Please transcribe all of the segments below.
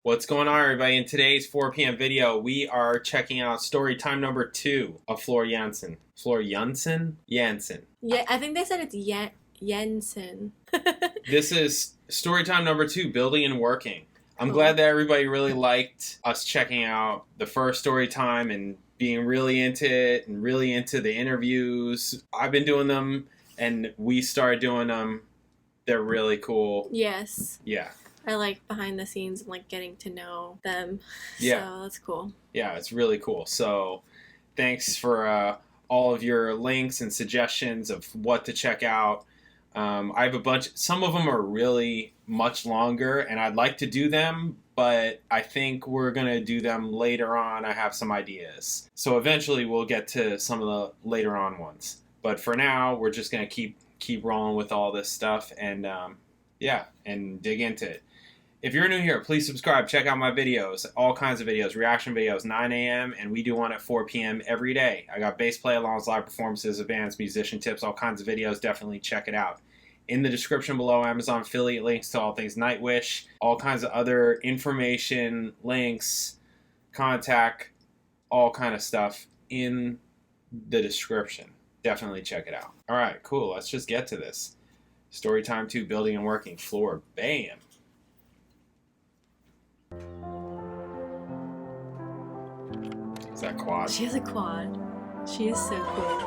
What's going on, everybody? In today's 4 p.m. video, we are checking out story time number 2 of Floor Jansen. Floor Jansen? Jansen. Yeah, I think they said it's Jansen. This is story time number 2, building and working. I'm glad that everybody really liked us checking out the first story time and being really into it and really into the interviews. I've been doing them and we started doing them. They're really cool. Yes. Yeah. I like behind the scenes and like getting to know them. Yeah. So that's cool. Yeah, it's really cool. So thanks for all of your links and suggestions of what to check out. I have a bunch. Some of them are really much longer and I'd like to do them, but I think we're going to do them later on. I have some ideas. So eventually we'll get to some of the later on ones. But for now, we're just going to keep rolling with all this stuff and and dig into it. If you're new here, please subscribe. Check out my videos, all kinds of videos, reaction videos, 9 a.m. and we do one at 4 p.m. every day. I got bass play-alongs, live performances, advanced musician tips, all kinds of videos. Definitely check it out. In the description below, Amazon affiliate links to all things Nightwish, all kinds of other information, links, contact, all kind of stuff in the description. Definitely check it out. All right, cool. Let's just get to this. Story time 2, building and working. Floor, bam. Is that quad? She has a quad. She is so cool.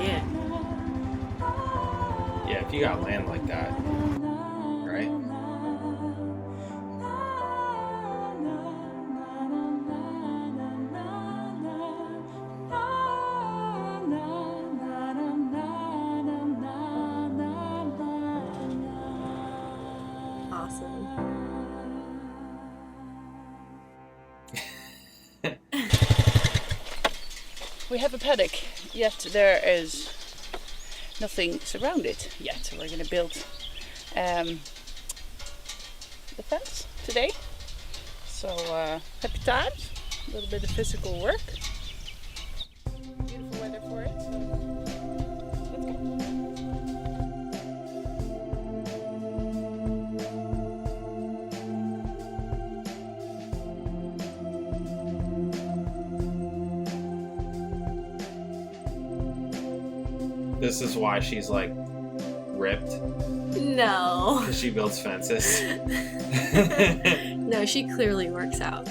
Yeah. Yeah, if you got land like that, right? Awesome. We have a paddock, yet there is nothing surrounded yet. We're going to build the fence today. So happy times, a little bit of physical work. Beautiful weather for it, so let's go. This is why she's like ripped. No. Because she builds fences. No, she clearly works out.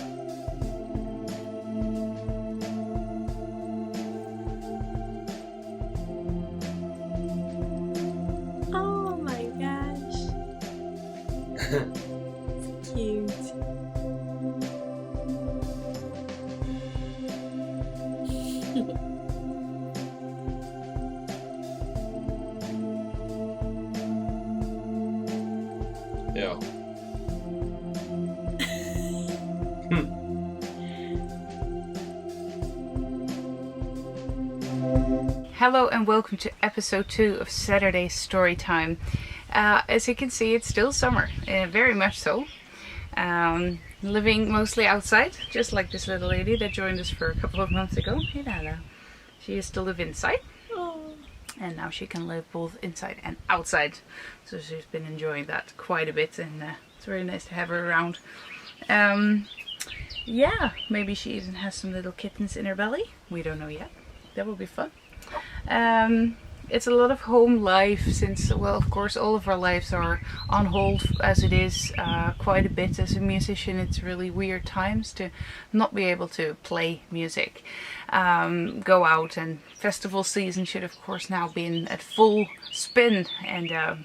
Oh my gosh. It's cute. Yeah. Hello and welcome to episode 2 of Saturday Storytime. As you can see, it's still summer, very much so. Living mostly outside, just like this little lady that joined us for a couple of months ago. Hey, Lala. She used to live inside. Oh. And now she can live both inside and outside. So she's been enjoying that quite a bit, and it's very nice to have her around. Yeah, maybe she even has some little kittens in her belly. We don't know yet. That will be fun. It's a lot of home life since, well, of course, all of our lives are on hold as it is quite a bit. As a musician, it's really weird times to not be able to play music, go out, and festival season should of course now be at full spin. And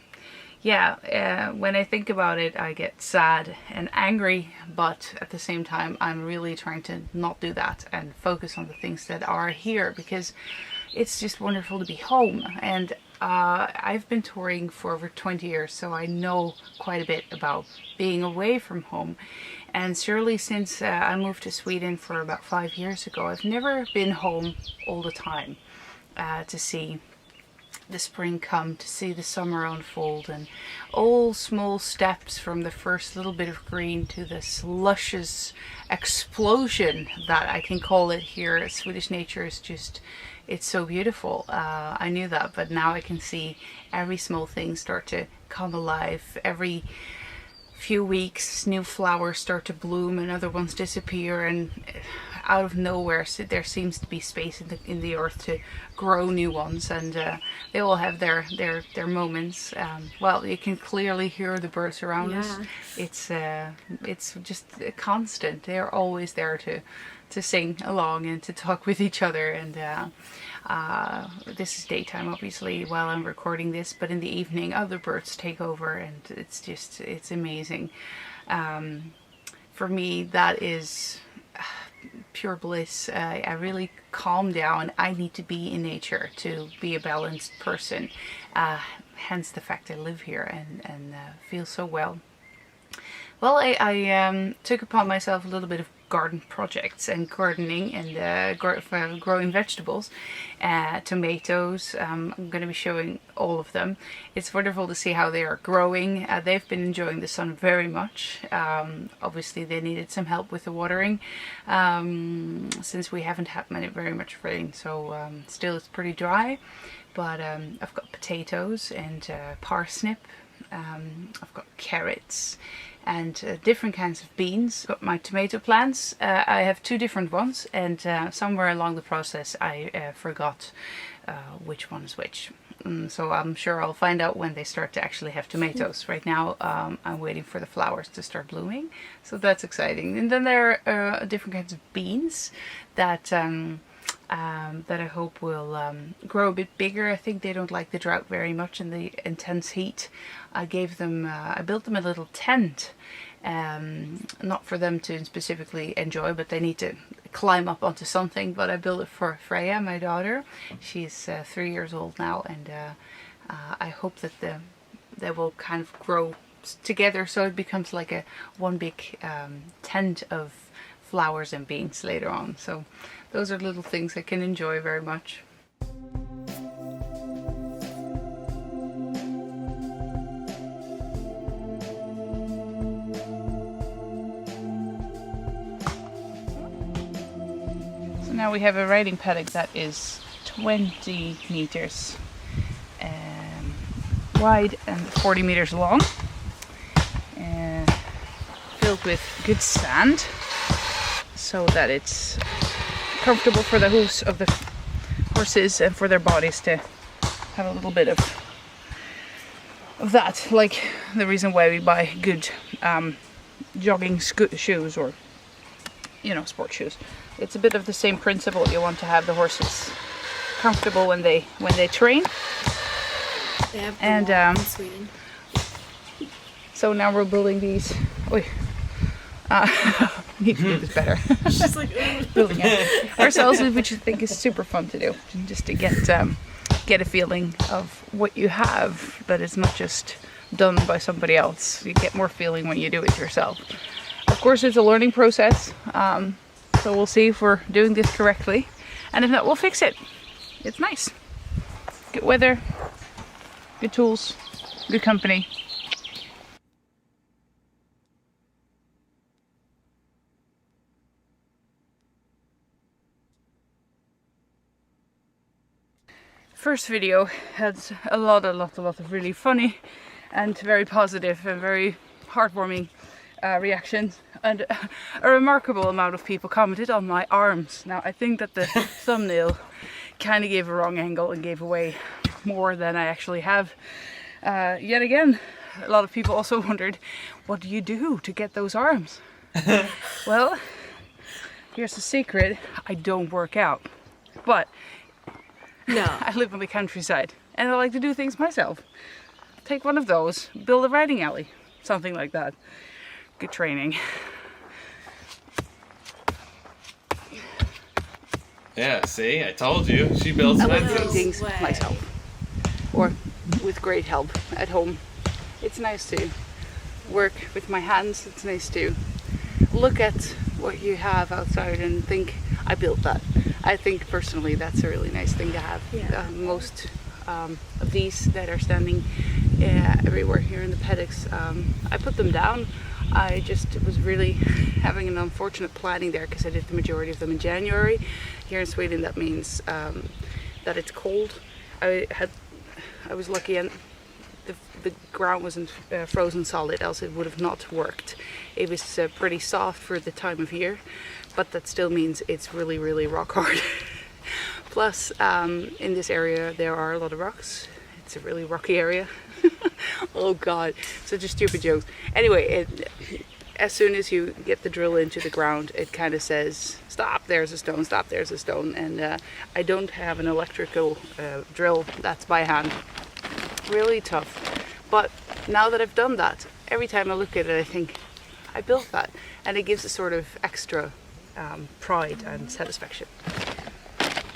when I think about it, I get sad and angry, but at the same time, I'm really trying to not do that and focus on the things that are here, because it's just wonderful to be home. And I've been touring for over 20 years, so I know quite a bit about being away from home. And surely since I moved to Sweden for about 5 years ago, I've never been home all the time to see the spring come, to see the summer unfold, and all small steps from the first little bit of green to this luscious explosion that I can call it here. Swedish nature is just, it's so beautiful. I knew that, but now I can see every small thing start to come alive. Every few weeks, new flowers start to bloom and other ones disappear, and out of nowhere there seems to be space in the earth to grow new ones, and they all have their moments. Well, you can clearly hear the birds around us. It's just a constant. They're always there to sing along and to talk with each other, and this is daytime obviously while I'm recording this, but in the evening other birds take over, and it's amazing. For me, that is pure bliss. I really calm down. I need to be in nature to be a balanced person, hence the fact I live here and feel so well. Well, I took upon myself a little bit of garden projects and gardening and growing vegetables, tomatoes. I'm going to be showing all of them. It's wonderful to see how they are growing. They've been enjoying the sun very much. Obviously they needed some help with the watering, since we haven't had very much rain, so still it's pretty dry. But I've got potatoes and parsnip. I've got carrots and different kinds of beans. Got my tomato plants. I have two different ones, and somewhere along the process I forgot which one is which. So I'm sure I'll find out when they start to actually have tomatoes. Right now I'm waiting for the flowers to start blooming, so that's exciting. And then there are different kinds of beans that that I hope will grow a bit bigger. I think they don't like the drought very much and the intense heat. I built them a little tent, not for them to specifically enjoy, but they need to climb up onto something. But I built it for Freya, my daughter. She's 3 years old now, and I hope that they will kind of grow together, so it becomes like one big tent of flowers and beans later on. So those are little things I can enjoy very much. So now we have a riding paddock that is 20 meters wide and 40 meters long, filled with good sand, so that it's comfortable for the hooves of the horses and for their bodies to have a little bit of that. Like the reason why we buy good jogging shoes, or sport shoes. It's a bit of the same principle. You want to have the horses comfortable when they train. They have and in Sweden. So now we're building these. Need to do this better. She's like building it ourselves, which I think is super fun to do, just to get a feeling of what you have, that it's not just done by somebody else. You get more feeling when you do it yourself. Of course, it's a learning process, so we'll see if we're doing this correctly, and if not, we'll fix it. It's nice. Good weather, good tools, good company. First video had a lot of really funny and very positive and very heartwarming reactions, and a remarkable amount of people commented on my arms. Now I think that the thumbnail kind of gave a wrong angle and gave away more than I actually have. Yet again, a lot of people also wondered, what do you do to get those arms? Well, here's the secret: I don't work out, but No. I live on the countryside and I like to do things myself. Take one of those, build a riding alley, something like that. Good training. Yeah, see, I told you. She builds I like fences. doing things way. myself, or with great help at home. It's nice to work with my hands. It's nice to look at what you have outside and think, I built that. I think personally that's a really nice thing to have. Yeah. Most of these that are standing everywhere here in the paddocks, I put them down. I just was really having an unfortunate planning there, because I did the majority of them in January. Here in Sweden that means that it's cold. I was lucky the ground wasn't frozen solid, else it would have not worked. It was pretty soft for the time of year, but that still means it's really, really rock hard. Plus, in this area there are a lot of rocks. It's a really rocky area. Oh god, such a stupid joke. Anyway, as soon as you get the drill into the ground, it kind of says, stop, there's a stone, stop, there's a stone. And I don't have an electrical drill, that's by hand. Really tough. But now that I've done that, every time I look at it I think, I built that. And it gives a sort of extra pride and satisfaction.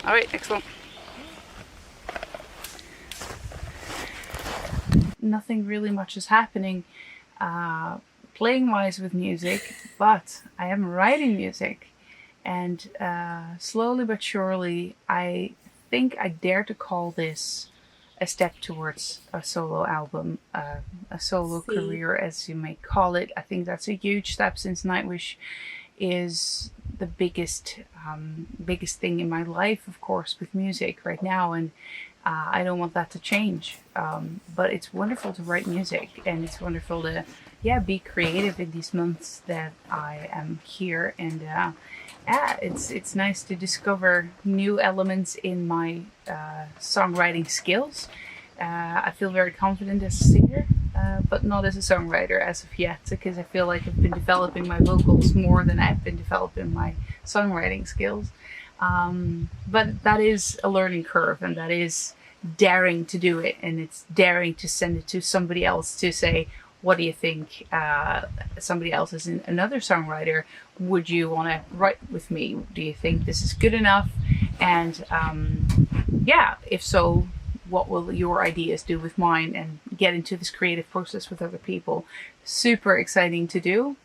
Alright, next one. Nothing really much is happening playing wise with music, but I am writing music, and slowly but surely I think I dare to call this a step towards a solo album, a solo career as you may call it. I think that's a huge step, since Nightwish is the biggest thing in my life, of course, with music right now, and I don't want that to change. But it's wonderful to write music, and it's wonderful to be creative in these months that I am here, and it's nice to discover new elements in my songwriting skills. I feel very confident as a singer, but not as a songwriter as of yet, because I feel like I've been developing my vocals more than I've been developing my songwriting skills. But that is a learning curve, and that is daring to do it, and it's daring to send it to somebody else to say, what do you think? Somebody else is another songwriter. Would you want to write with me? Do you think this is good enough? And if so, what will your ideas do with mine? And get into this creative process with other people. Super exciting to do.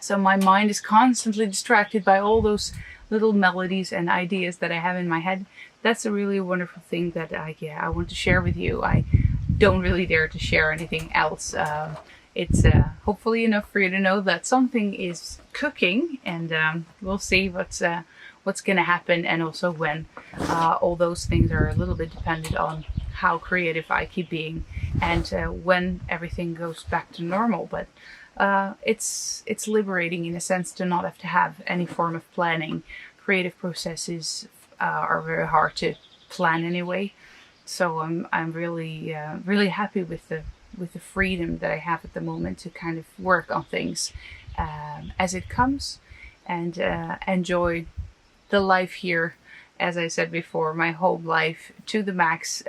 So my mind is constantly distracted by all those little melodies and ideas that I have in my head. That's a really wonderful thing that I want to share with you. I don't really dare to share anything else. It's hopefully enough for you to know that something is cooking, and we'll see what's going to happen, and also when. All those things are a little bit dependent on how creative I keep being, and when everything goes back to normal. But it's liberating in a sense to not have to have any form of planning. Creative processes are very hard to plan anyway. So I'm really really happy with the freedom that I have at the moment to kind of work on things as it comes, and enjoy the life here. As I said before, my home life to the max.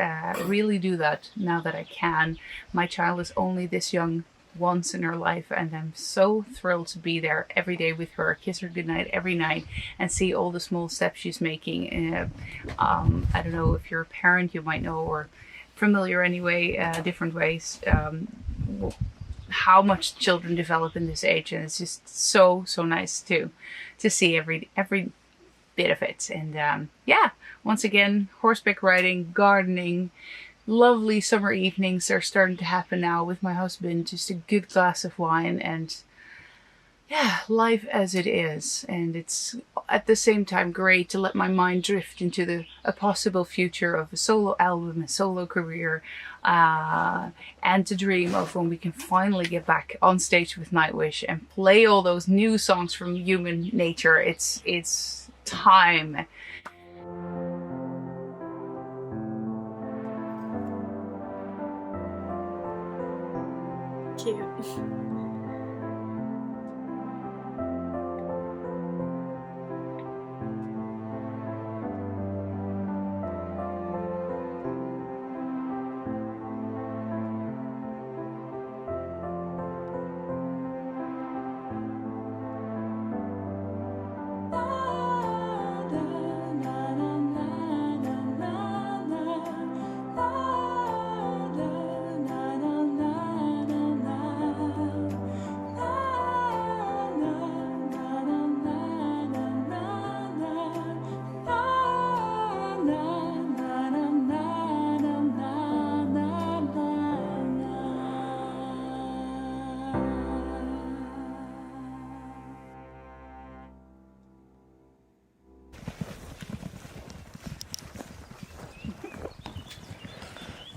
Really do that now that I can. My child is only this young once in her life, and I'm so thrilled to be there every day with her, kiss her goodnight every night, and see all the small steps she's making. I don't know if you're a parent, you might know, or familiar anyway, different ways, how much children develop in this age, and it's just so nice to see every bit of it. And once again, horseback riding, gardening. Lovely summer evenings are starting to happen now with my husband. Just a good glass of wine, and life as it is. And it's at the same time great to let my mind drift into a possible future of a solo album, a solo career, and to dream of when we can finally get back on stage with Nightwish and play all those new songs from Human Nature. It's time. Cute.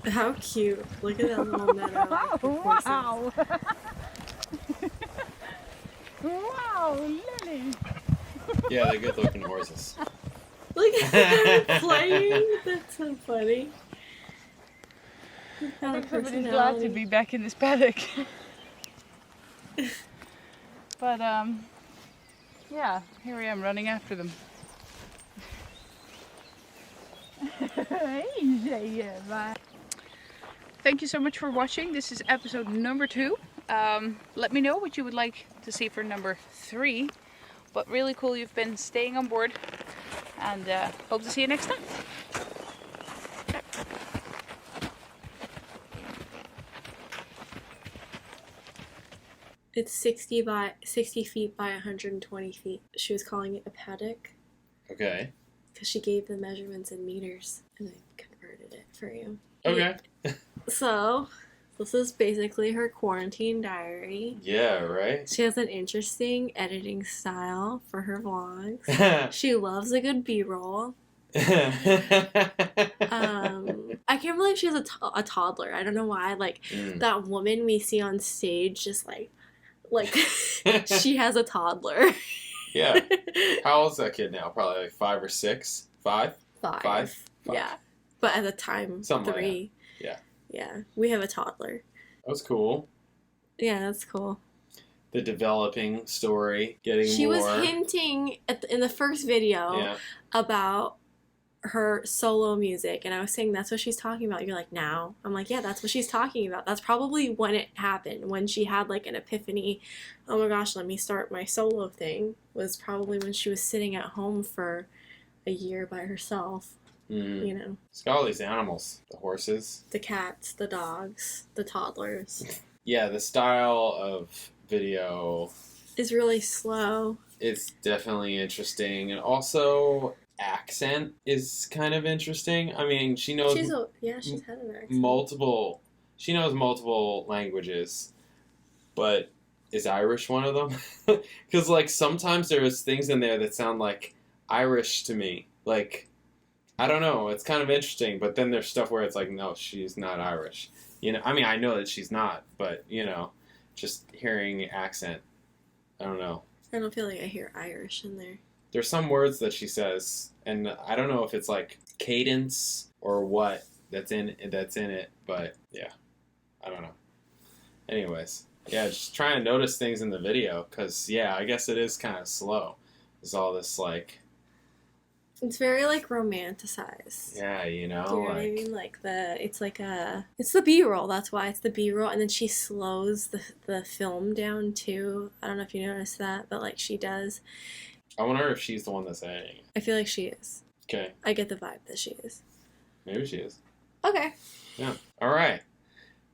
How cute. Look at that little meadow. Wow! Wow, Lily! Yeah, they're good looking horses. Look at them playing. That's so funny. Everybody's glad to be back in this paddock. But yeah, here I am running after them. Thank you so much for watching. This is episode number 2. Let me know what you would like to see for number 3. But really cool you've been staying on board, and hope to see you next time. It's 60 feet by 120 feet. She was calling it a paddock. Okay. Because she gave the measurements in meters, and I converted it for you. Okay. So, this is basically her quarantine diary. Yeah, right? She has an interesting editing style for her vlogs. She loves a good B-roll. I can't believe she has a toddler. I don't know why. Like, that woman we see on stage just like she has a toddler. Yeah. How old's that kid now? Probably like 5 or 6? 5? 5. Yeah. But at the time, something 3. like that. Yeah. Yeah. We have a toddler. That was cool. Yeah, that's cool. The developing story, getting she more. She was hinting in the first video about her solo music, and I was saying that's what she's talking about. You're like, now? I'm like, yeah, that's what she's talking about. That's probably when it happened, when she had like an epiphany. Oh my gosh, let me start my solo thing. Was probably when she was sitting at home for a year by herself. You know, it's got all these animals, the horses, the cats, the dogs, the toddlers. Yeah, the style of video is really slow. It's definitely interesting, and also accent is kind of interesting. I mean, she knows she's had an accent. She knows multiple languages, but is Irish one of them? Because like sometimes there's things in there that sound like Irish to me. Like, I don't know, it's kind of interesting, but then there's stuff where it's like, no, she's not Irish. You know, I mean, I know that she's not, but you know, just hearing accent, I don't know. I don't feel like I hear Irish in there. There's some words that she says, and I don't know if it's like cadence or what that's in it, but yeah, I don't know. Anyways, yeah, just trying to notice things in the video, because yeah, I guess it is kind of slow. There's all this like... It's very like romanticized. Yeah, you know, do you know what I mean? Like it's the B-roll. That's why it's the B-roll, and then she slows the film down too. I don't know if you noticed that, but like she does. I wonder if she's the one that's editing. I feel like she is. Okay. I get the vibe that she is. Maybe she is. Okay. Yeah. All right.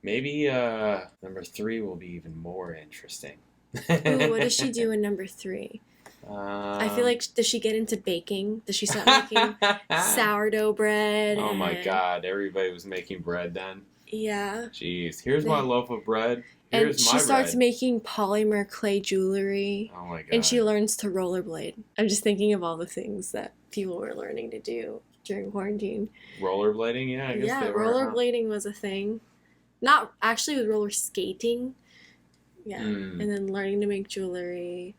Maybe number 3 will be even more interesting. Ooh, what does she do in number 3? I feel like, does she get into baking? Does she start making sourdough bread? Oh my god, everybody was making bread then. Yeah. Jeez, here's my loaf of bread. Here's and she starts making polymer clay jewelry. Oh my god. And she learns to rollerblade. I'm just thinking of all the things that people were learning to do during quarantine. Rollerblading? Yeah, I guess they were. Rollerblading was a thing. Not actually with roller skating. Yeah. And then learning to make jewelry.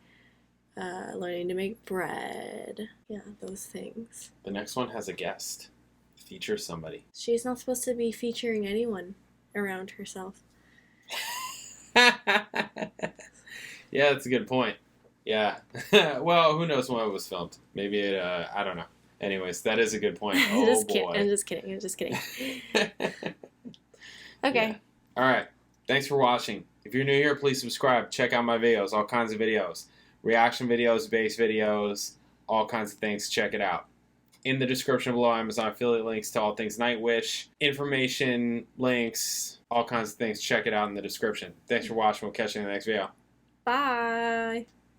Learning to make bread. Yeah, those things. The next one has a guest. Feature somebody. She's not supposed to be featuring anyone around herself. Yeah, that's a good point. Yeah. Well, who knows when it was filmed? Maybe it, I don't know. Anyways, that is a good point. Oh, I'm just kidding. Okay. Yeah. All right. Thanks for watching. If you're new here, please subscribe. Check out my videos. All kinds of videos. Reaction videos, bass videos, all kinds of things. Check it out. In the description below, Amazon affiliate links to all things Nightwish, information, links, all kinds of things. Check it out in the description. Thanks for watching. We'll catch you in the next video. Bye.